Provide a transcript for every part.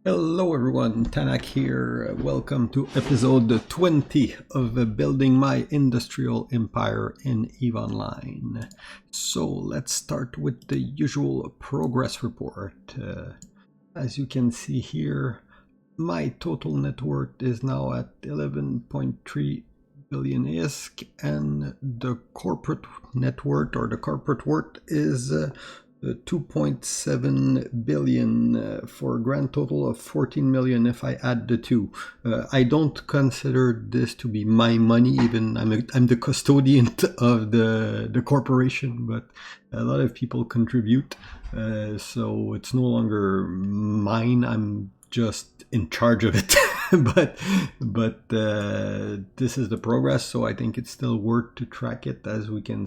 Hello everyone, Tanak here. Welcome to episode 20 of Building My Industrial Empire in EVE Online. So let's start with the usual progress report. As you can see here, my total net worth is now at 11.3 billion ISK, and the corporate net worth or the corporate worth is 2.7 billion for a grand total of 14 million if I add the two. I don't consider this to be my money, even I'm the custodian of the corporation, but a lot of people contribute, so it's no longer mine. I'm just in charge of it. but this is the progress, so I think it's still worth to track it, as you can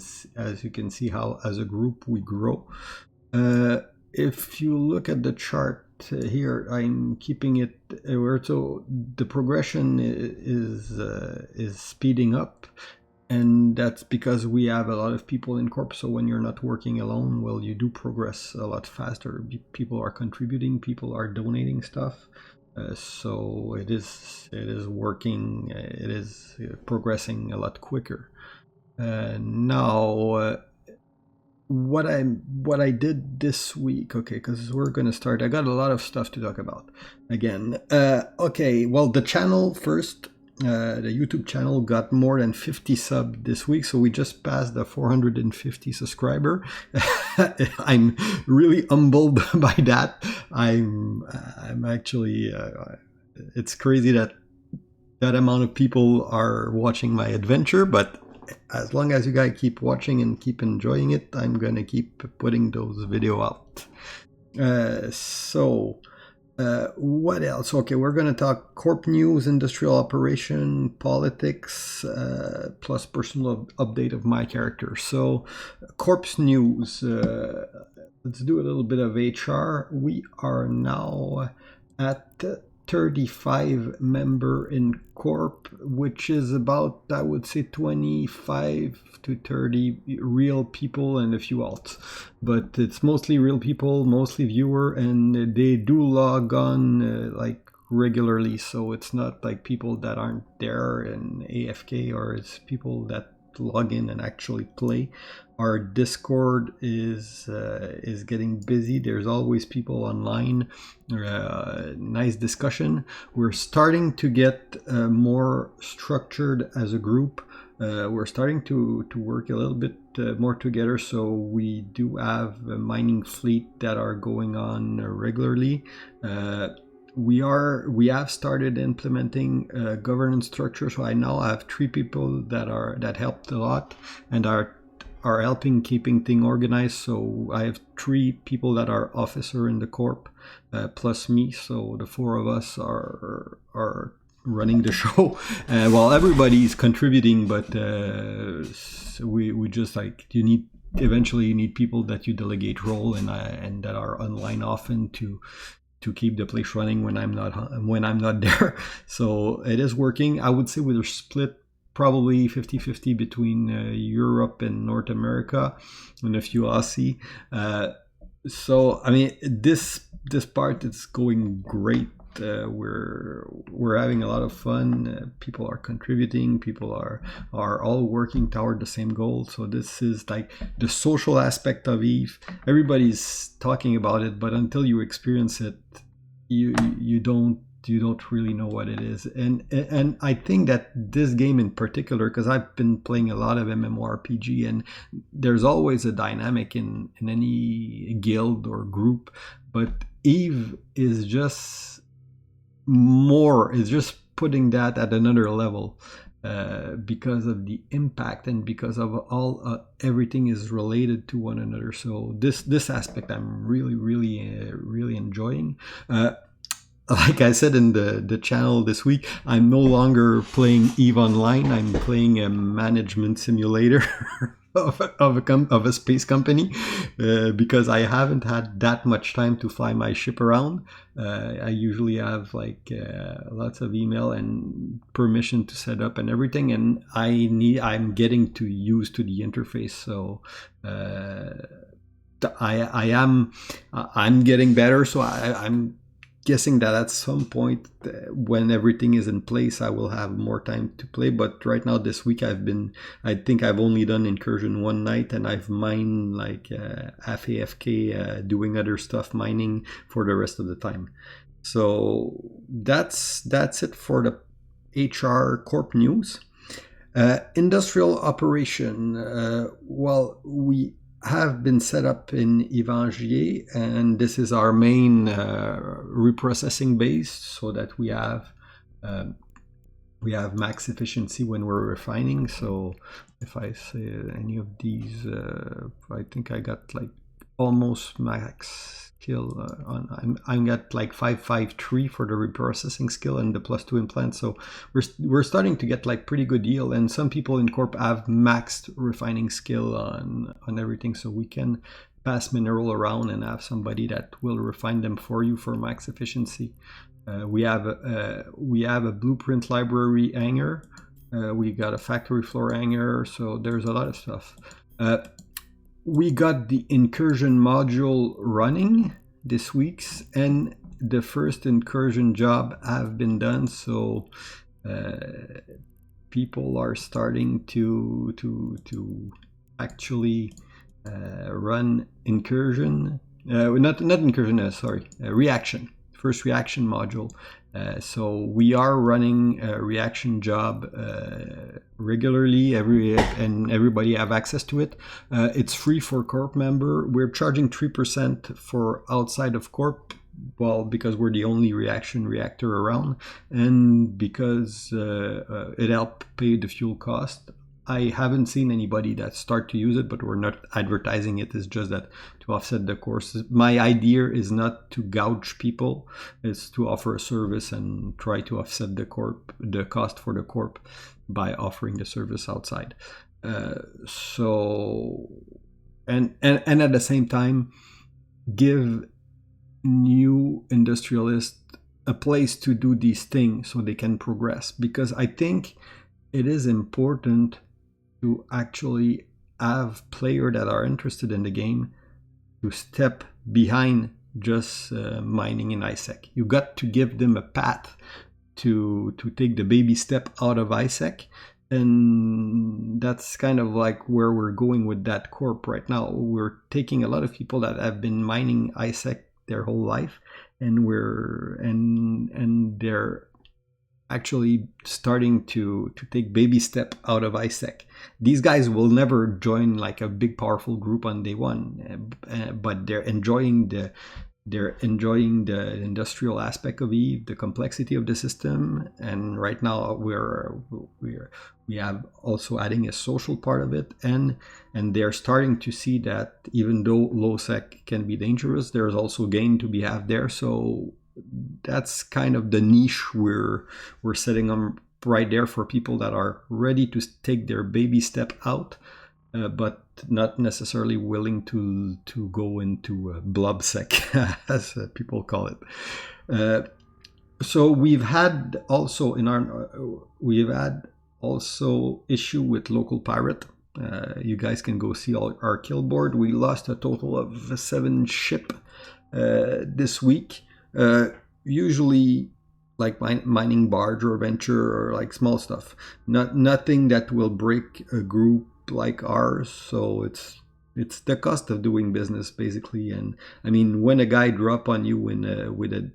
see how as a group we grow. If you look at the chart here, I'm keeping it where, so the progression is speeding up, and that's because we have a lot of people in corp. So when you're not working alone, well, you do progress a lot faster. People are contributing, people are donating stuff. So it is working, it is progressing a lot quicker. Now, what I did this week, okay, because we're gonna start. I got a lot of stuff to talk about again. Okay, well, the channel first. The YouTube channel got more than 50 subs this week, so we just passed the 450 subscriber. I'm really humbled by that. I'm actually, it's crazy that amount of people are watching my adventure, but as long as you guys keep watching and keep enjoying it, I'm gonna keep putting those videos out. What else? Okay, we're going to talk corp news, industrial operation, politics, plus personal update of my character. So, corp's news. Let's do a little bit of HR. We are now at 35 member in corp, which is about, I would say, 25 to 30 real people and a few alts, but it's mostly real people, mostly viewer, and they do log on like regularly, so it's not like people that aren't there and AFK, or it's people that log in and actually play. Our Discord is getting busy. There's always people online. Nice discussion. We're starting to get more structured as a group. We're starting to work a little bit more together. So we do have a mining fleet that are going on regularly. We have started implementing governance structure. So I now have 3 people that helped a lot and are helping keeping thing organized. So I have 3 people that are officer in the corp, plus me. So the 4 of us are running the show, while everybody's contributing. But we just like, eventually you need people that you delegate role and that are online often to keep the place running when I'm not there. So it is working. I would say we're split probably 50-50 between Europe and North America and a few Aussie. So I mean, this part is going great. We're having a lot of fun. People are contributing. People are all working toward the same goal. So this is like the social aspect of EVE. Everybody's talking about it, but until you experience it, you don't really know what it is. And I think that this game in particular, because I've been playing a lot of MMORPG, and there's always a dynamic in any guild or group, but EVE is just putting that at another level, because of the impact and because of all everything is related to one another. So this aspect I'm really enjoying. Like I said in the channel this week, I'm no longer playing EVE Online. I'm playing a management simulator of a space company, because I haven't had that much time to fly my ship around. I usually have like lots of email and permission to set up and everything, and I'm getting to use to the interface. So I'm getting better. So I'm guessing that at some point when everything is in place, I will have more time to play. But right now, this week, I think I've only done incursion one night, and I've mined like half AFK, doing other stuff, mining for the rest of the time. So that's it for the HR Corp news. Industrial operation. Well, we have been set up in Yvangier, and this is our main reprocessing base, so that we have max efficiency when we're refining. So if I say any of these, I think I got like almost max skill I'm at like 553 for the reprocessing skill and the +2 implant. So we're starting to get like pretty good yield, and some people in corp have maxed refining skill on everything, so we can pass mineral around and have somebody that will refine them for you for max efficiency. We have a blueprint library hanger. We got a factory floor hanger, so there's a lot of stuff. We got the incursion module running this week, and the first incursion job have been done. So people are starting to actually run incursion. Not incursion. Reaction. First reaction module. So we are running a reaction job regularly, and everybody have access to it. It's free for corp member. We're charging 3% for outside of corp, well, because we're the only reaction reactor around, and because it helps pay the fuel cost. I haven't seen anybody that start to use it, but we're not advertising it. It's just that to offset the course. My idea is not to gouge people. It's to offer a service and try to offset the cost for the corp by offering the service outside. So and at the same time, give new industrialists a place to do these things so they can progress. Because I think it is important to actually have players that are interested in the game to step behind just mining in ISEC. You got to give them a path to take the baby step out of ISEC, and that's kind of like where we're going with that corp right now. We're taking a lot of people that have been mining ISEC their whole life, and they're actually starting to take baby step out of ISEC. These guys will never join like a big powerful group on day one, but they're enjoying the industrial aspect of Eve, the complexity of the system, and right now we have also adding a social part of it, and they're starting to see that even though low sec can be dangerous, there's also gain to be had there. So that's kind of the niche we're setting them right there for people that are ready to take their baby step out, but not necessarily willing to go into blobsec, as people call it. So we've had also issue with local pirate. You guys can go see our kill board. We lost a total of 7 ship this week. Usually like mining barge or venture or like small stuff, nothing that will break a group like ours. So it's the cost of doing business basically. And I mean, when a guy drop on you with a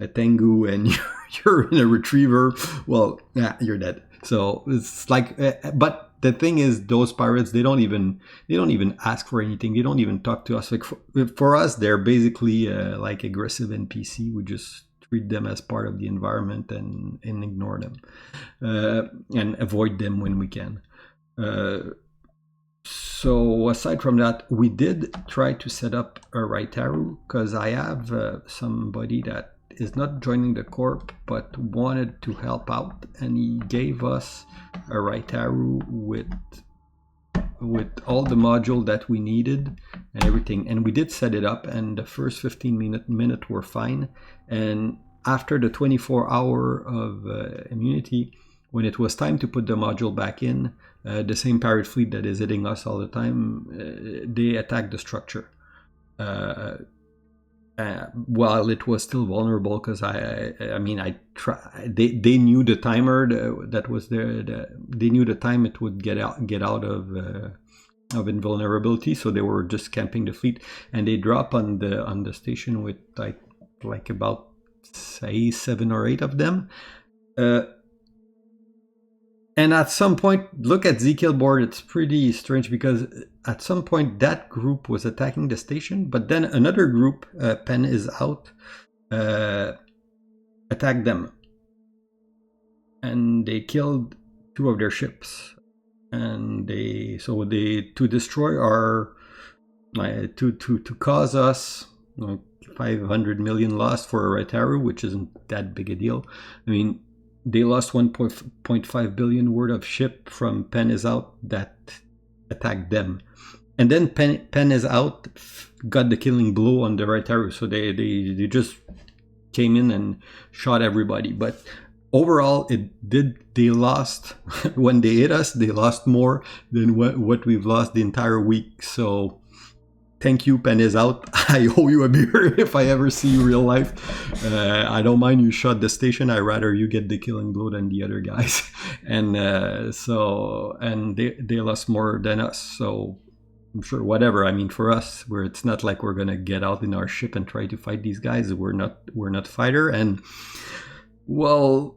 Tengu and you're in a retriever, well, yeah, you're dead. So it's like, but the thing is, those pirates, they don't even ask for anything. They don't even talk to us. Like for us, they're basically like aggressive NPC. We just treat them as part of the environment and ignore them and avoid them when we can. So aside from that, we did try to set up a Raitaru, because I have somebody that is not joining the corp but wanted to help out, and he gave us a Raitaru with all the module that we needed and everything, and we did set it up, and the first 15 minute were fine. And after the 24-hour of immunity, when it was time to put the module back in, the same pirate fleet that is hitting us all the time, they attacked the structure. While it was still vulnerable, because I mean, I try. They knew the timer that was there. They knew the time it would get out of invulnerability, so they were just camping the fleet, and they drop on the station with like about, say, 7 or 8 of them. And at some point, look at Zkill board, it's pretty strange, because at some point that group was attacking the station, but then another group, Pen is out, attacked them. And they killed 2 of their ships. And to destroy our, to cause us 500 million loss for Retaru, which isn't that big a deal. I mean, they lost 1.5 billion worth of ship from Pen is out that attacked them. And then Pen is out got the killing blow on the Retaru, so they just came in and shot everybody. But overall, they lost, when they hit us, they lost more than what we've lost the entire week. So thank you, Pen is out. I owe you a beer if I ever see you real life. I don't mind you shot the station. I'd rather you get the killing blow than the other guys. And they lost more than us. So I'm sure, whatever. I mean, for us, it's not like we're gonna get out in our ship and try to fight these guys. We're not fighter. And well,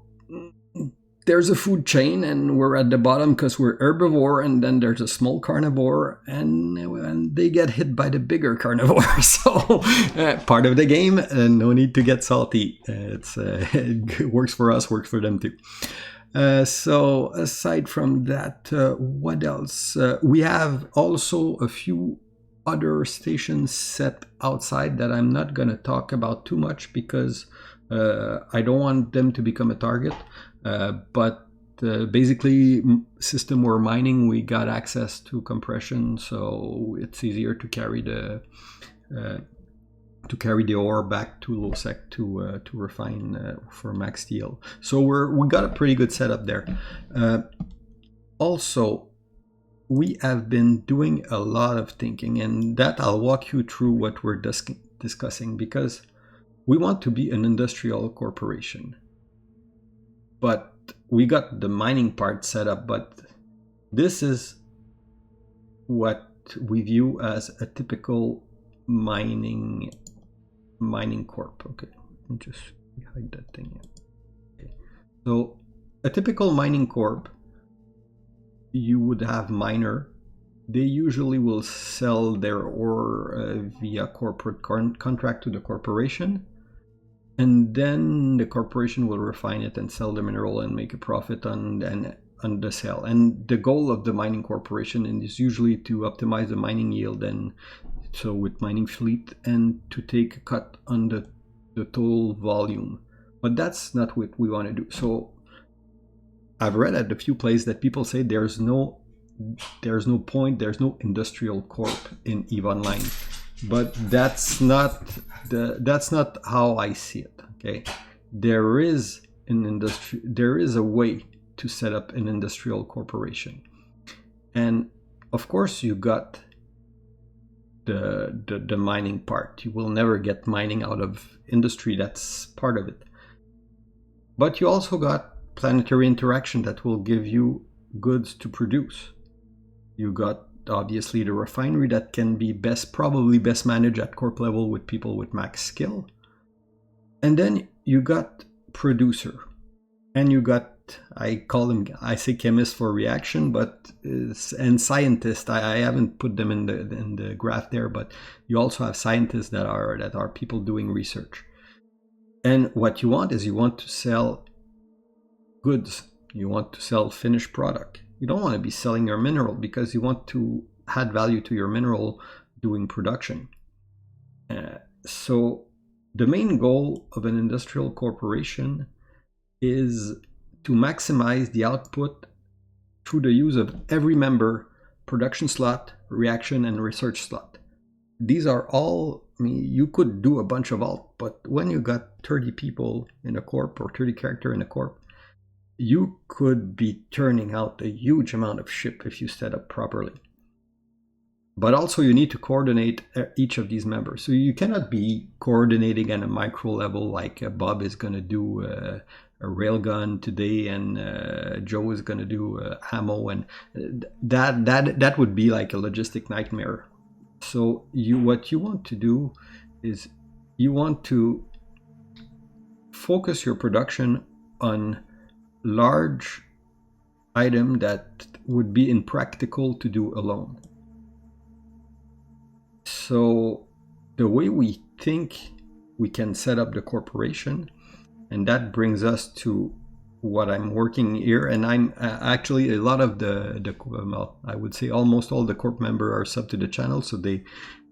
there's a food chain, and we're at the bottom because we're herbivore, and then there's a small carnivore, and they get hit by the bigger carnivore. So part of the game, and no need to get salty. It works for us, works for them too. So aside from that, what else? We have also a few other stations set outside that I'm not gonna talk about too much, because I don't want them to become a target. But basically, system we're mining, we got access to compression, so it's easier to carry the ore back to Losec to refine for max steel. So we got a pretty good setup there. Also, we have been doing a lot of thinking, and that I'll walk you through what we're discussing, because we want to be an industrial corporation. But we got the mining part set up, but this is what we view as a typical mining corp. Okay, let me just hide that thing. Okay. So a typical mining corp, you would have miner. They usually will sell their ore via corporate contract to the corporation. And then the corporation will refine it and sell the mineral and make a profit on the sale. And the goal of the mining corporation is usually to optimize the mining yield, and so with mining fleet, and to take a cut on the total volume. But that's not what we want to do. So I've read at a few places that people say there's no point, there's no industrial corp in EVE Online. But that's not how I see it. Okay, there is a way to set up an industrial corporation, and of course you got the mining part. You will never get mining out of industry. That's part of it. But you also got planetary interaction that will give you goods to produce. You got obviously the refinery that can be probably best managed at corp level with people with max skill. And then you got producer, and you got, I say chemist for reaction, but and scientist. I haven't put them in the graph there, but you also have scientists that are people doing research. And what you want is, you want to sell goods. You want to sell finished product. You don't want to be selling your mineral, because you want to add value to your mineral doing production. So the main goal of an industrial corporation is to maximize the output through the use of every member production slot, reaction, and research slot. These are all, I mean, you could do a bunch of alt, but when you got 30 people in a corp, or 30 character in a corp, you could be turning out a huge amount of ship if you set up properly. But also you need to coordinate each of these members. So you cannot be coordinating at a micro level, like Bob is going to do a railgun today and Joe is going to do ammo, and that would be like a logistic nightmare. So what you want to do is you want to focus your production on large item that would be impractical to do alone. So the way we think we can set up the corporation, and that brings us to what I'm working here, and I'm actually a lot of the well, I would say almost all the corp members are sub to the channel, so they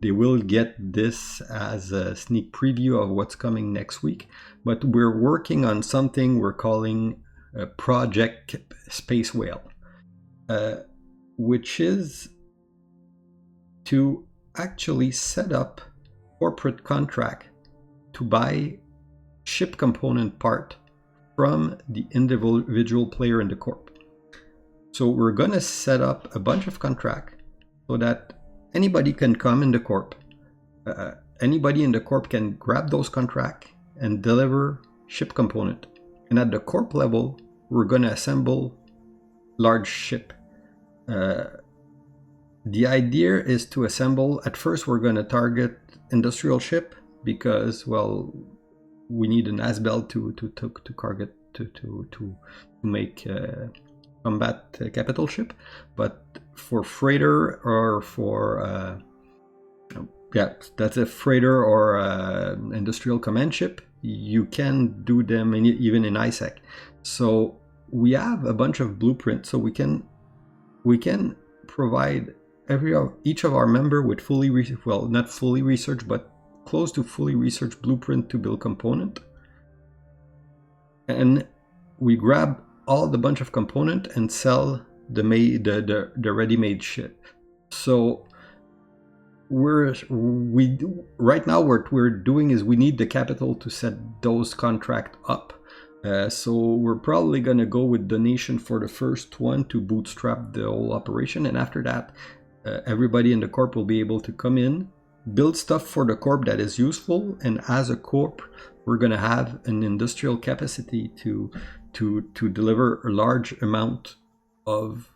will get this as a sneak preview of what's coming next week. But we're working on something we're calling Project Space Whale, which is to actually set up corporate contract to buy ship component part from the individual player in the corp. So we're going to set up a bunch of contract so that anybody can come in the corp. Anybody in the corp can grab those contract and deliver ship component. And at the corp level, we're going to assemble large ship. The idea is to assemble, at first we're going to target industrial ship because, well, we need an as-belt to target to make combat capital ship. But for freighter or for that's a freighter or industrial command ship, you can do them even in ISAC. So we have a bunch of blueprints, so we can provide each of our member with not fully researched, but close to fully researched blueprint to build component. And we grab all the bunch of component and sell the ready-made ship. So right now what we're doing is we need the capital to set those contract up. So we're probably going to go with donation for the first one to bootstrap the whole operation, and after that everybody in the corp will be able to come in, build stuff for the corp that is useful, and as a corp we're going to have an industrial capacity to deliver a large amount of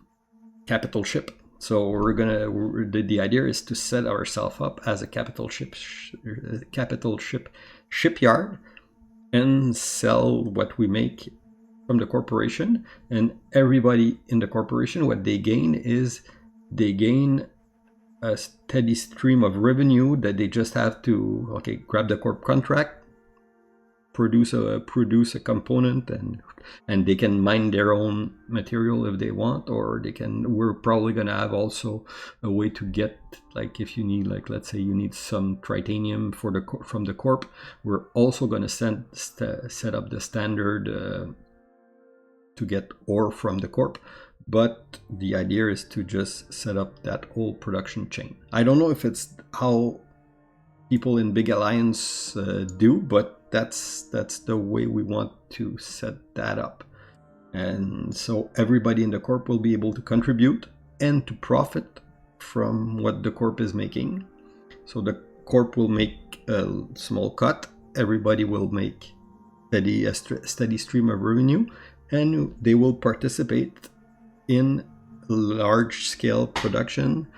capital ship. So the idea is to set ourselves up as a capital ship shipyard and sell what we make from the corporation. And everybody in the corporation, what they gain is they gain a steady stream of revenue that they just have to grab the corp contract, produce a component, and they can mine their own material if they want, or we're probably going to have also a way to get, like, if you need, like, let's say you need some titanium from the corp, we're also going to set up the standard to get ore from the corp. But the idea is to just set up that whole production chain. I don't know if it's how people in Big Alliance do, but that's the way we want to set that up. And so everybody in the corp will be able to contribute and to profit from what the corp is making. So the corp will make a small cut, everybody will make a steady stream of revenue, and they will participate in large-scale production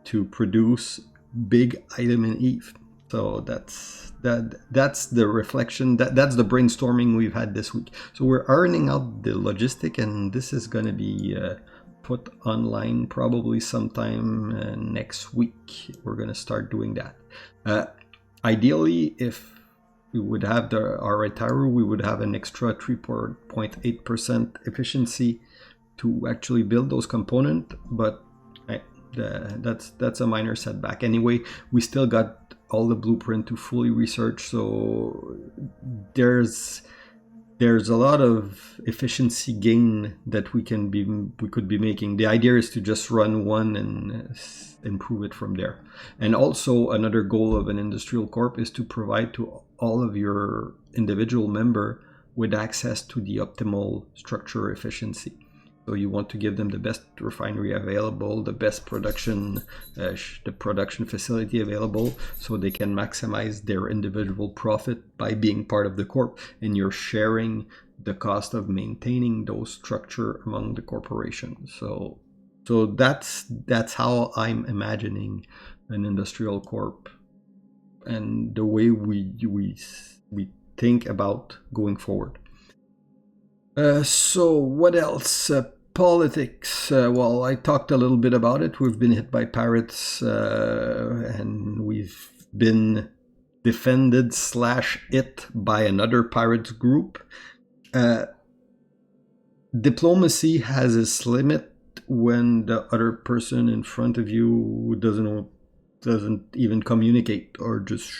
to produce big item in Eve. So that's the reflection, that's the brainstorming we've had this week. So we're ironing out the logistic, and this is going to be put online probably sometime next week. We're going to start doing that. Ideally, if we would have our Itaru, we would have an extra 3.8% efficiency to actually build those components, but that's a minor setback. Anyway, we still got all the blueprint to fully research, so there's a lot of efficiency gain that we could be making. The idea is to just run one and improve it from there. And also another goal of an industrial corp is to provide to all of your individual member with access to the optimal structure efficiency. So you want to give them the best refinery available, the best production, the production facility available, so they can maximize their individual profit by being part of the corp, and you're sharing the cost of maintaining those structure among the corporation. So that's how I'm imagining an industrial corp, and the way we think about going forward. So what else? Politics. Well, I talked a little bit about it. We've been hit by pirates, and we've been defended / hit by another pirates group. Diplomacy has its limit when the other person in front of you doesn't even communicate, or just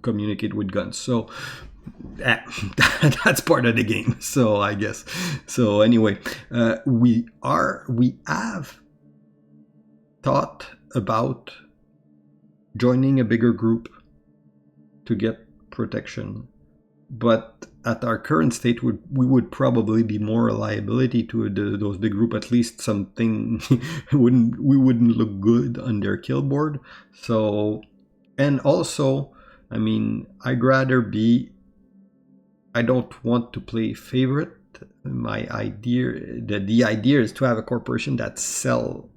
communicate with guns. So that's part of the game. So I guess. So anyway, we have thought about joining a bigger group to get protection, but at our current state, we would probably be more a liability to those big group. At least something we wouldn't look good on their kill board. So, and also, I mean, I don't want to play favorite. My idea, the idea is to have a corporation that sell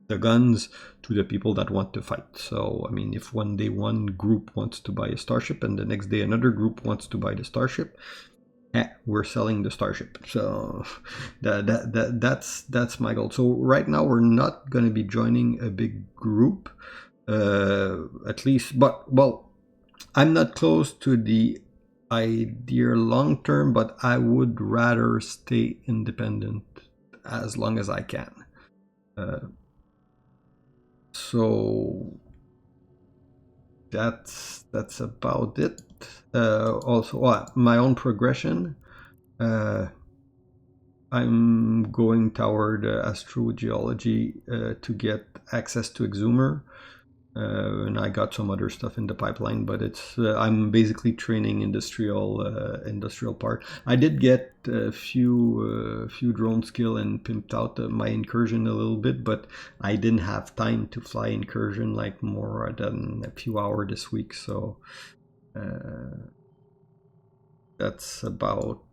the guns to the people that want to fight. So, I mean, if one day one group wants to buy a starship and the next day another group wants to buy the starship, we're selling the starship. So that's my goal. So right now we're not going to be joining a big group, at least. But well, I'm not close to the idea long term, but I would rather stay independent as long as I can. So that's about it. Also, my own progression. I'm going toward astrogeology to get access to Exhumer. And I got some other stuff in the pipeline, but it's I'm basically training industrial part. I did get a few drone skill and pimped out my incursion a little bit, but I didn't have time to fly incursion like more than a few hours this week. So that's about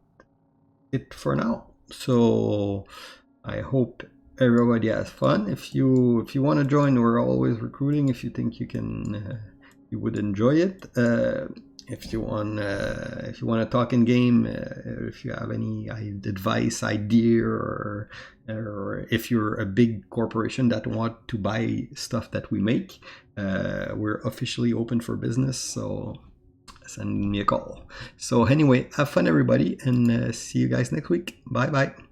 it for now. So I hope everybody has fun. If you want to join, we're always recruiting. If you think you would enjoy it. If you want to talk in game, if you have any advice, idea, or if you're a big corporation that want to buy stuff that we make, we're officially open for business. So send me a call. So anyway, have fun everybody, and see you guys next week. Bye bye.